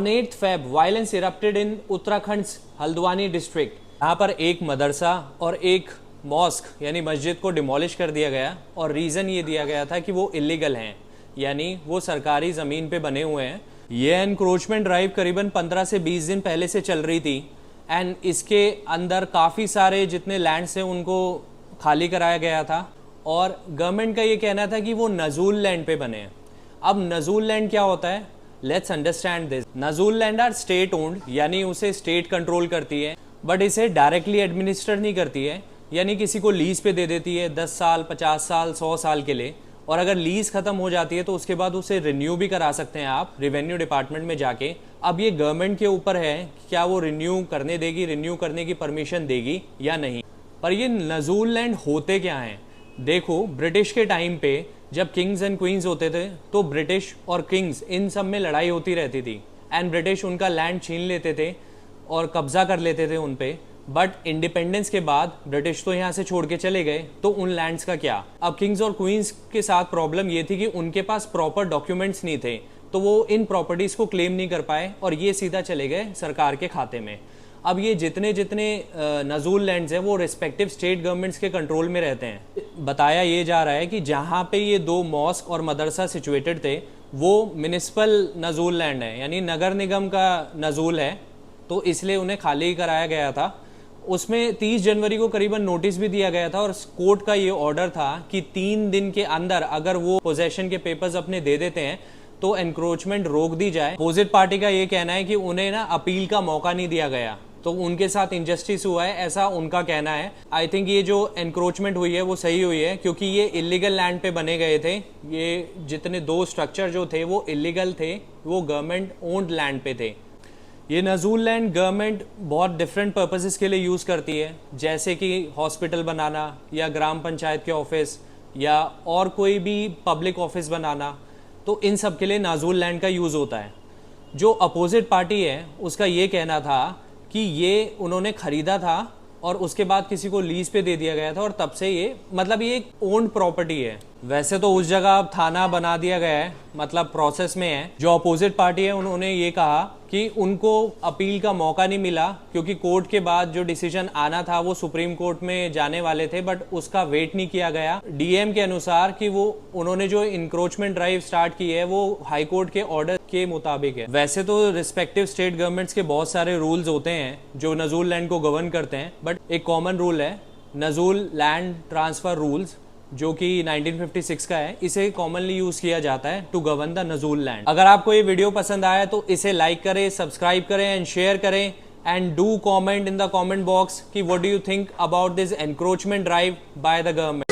On 8 Feb violence erupted in Uttarakhand Haldwani district. यहाँ पर एक मदरसा और एक मॉस्क यानी मस्जिद को डिमोलिश कर दिया गया और रीज़न ये दिया गया था कि वो इलीगल हैं, यानी वो सरकारी ज़मीन पे बने हुए हैं। ये एनक्रोचमेंट ड्राइव करीबन 15 से 20 दिन पहले से चल रही थी एंड इसके अंदर काफ़ी सारे जितने लैंड्स थे उनको खाली कराया गया था और गवर्नमेंट का ये कहना था कि वो नजूल लैंड पे बने हैं। अब नजूल लैंड क्या होता है, लेट्स अंडरस्टैंड दिस। नजूल लैंड आर स्टेट ओन्ड, यानी उसे स्टेट कंट्रोल करती है, बट इसे डायरेक्टली एडमिनिस्टर नहीं करती है, यानी किसी को लीज पे दे देती है 10 साल 50 साल 100 साल के लिए, और अगर लीज खत्म हो जाती है तो उसके बाद उसे रिन्यू भी करा सकते हैं आप रेवेन्यू डिपार्टमेंट में जाके। अब ये गवर्नमेंट के ऊपर है क्या वो रिन्यू करने देगी, रिन्यू करने की परमिशन देगी या नहीं। पर ये नजूल लैंड होते क्या हैं, देखो ब्रिटिश के टाइम पे जब किंग्स एंड क्वींस होते थे तो ब्रिटिश और किंग्स इन सब में लड़ाई होती रहती थी एंड ब्रिटिश उनका लैंड छीन लेते थे और कब्जा कर लेते थे उन पे। बट इंडिपेंडेंस के बाद ब्रिटिश तो यहाँ से छोड़ के चले गए, तो उन लैंड्स का क्या। अब किंग्स और क्वींस के साथ प्रॉब्लम ये थी कि उनके पास प्रॉपर डॉक्यूमेंट्स नहीं थे, तो वो इन प्रॉपर्टीज को क्लेम नहीं कर पाए और ये सीधा चले गए सरकार के खाते में। अब ये जितने जितने नजूल लैंड्स हैं वो रिस्पेक्टिव स्टेट गवर्नमेंट्स के कंट्रोल में रहते हैं। बताया ये जा रहा है कि जहाँ पे ये 2 मॉस्क और मदरसा सिचुएटेड थे वो म्युनिसिपल नजूल लैंड है, यानी नगर निगम का नजूल है, तो इसलिए उन्हें खाली कराया गया था। उसमें 30 जनवरी को करीबन नोटिस भी दिया गया था और कोर्ट का ये ऑर्डर था कि 3 दिन के अंदर अगर वो पोजेशन के पेपर्स अपने दे देते हैं तो एनक्रोचमेंट रोक दी जाए। अपोजिट पार्टी का ये कहना है कि उन्हें ना अपील का मौका नहीं दिया गया, तो उनके साथ इनजस्टिस हुआ है, ऐसा उनका कहना है। आई थिंक ये जो एनक्रोचमेंट हुई है वो सही हुई है, क्योंकि ये इलीगल लैंड पे बने गए थे। ये जितने 2 स्ट्रक्चर जो थे वो इलीगल थे, वो गवर्नमेंट ओन्ड लैंड पे थे। ये नजूल लैंड गवर्नमेंट बहुत डिफरेंट पर्पसेस के लिए यूज़ करती है, जैसे कि हॉस्पिटल बनाना या ग्राम पंचायत के ऑफिस या और कोई भी पब्लिक ऑफिस बनाना, तो इन सब के लिए नजूल लैंड का यूज़ होता है। जो अपोजिट पार्टी है उसका ये कहना था कि ये उन्होंने खरीदा था और उसके बाद किसी को लीज पे दे दिया गया था और तब से ये मतलब ये एक ओन्ड प्रॉपर्टी है। वैसे तो उस जगह अब थाना बना दिया गया है, मतलब प्रोसेस में है। जो अपोजिट पार्टी है उन्होंने ये कहा कि उनको अपील का मौका नहीं मिला, क्योंकि कोर्ट के बाद जो डिसीजन आना था वो सुप्रीम कोर्ट में जाने वाले थे, बट उसका वेट नहीं किया गया। डीएम के अनुसार कि वो उन्होंने जो इंक्रोचमेंट ड्राइव स्टार्ट की है वो हाई कोर्ट के ऑर्डर के मुताबिक है। वैसे तो रिस्पेक्टिव स्टेट गवर्नमेंट्स के बहुत सारे रूल्स होते हैं जो नजूल लैंड को गवर्न करते हैं, बट एक कॉमन रूल है नजूल लैंड ट्रांसफर रूल्स, जो कि 1956 का है। इसे कॉमनली यूज किया जाता है टू गवर्न द नजूल लैंड। अगर आपको ये वीडियो पसंद आया तो इसे लाइक करें, सब्सक्राइब करें एंड शेयर करें, and do comment in the comment box कि what do you think about this encroachment drive by the government.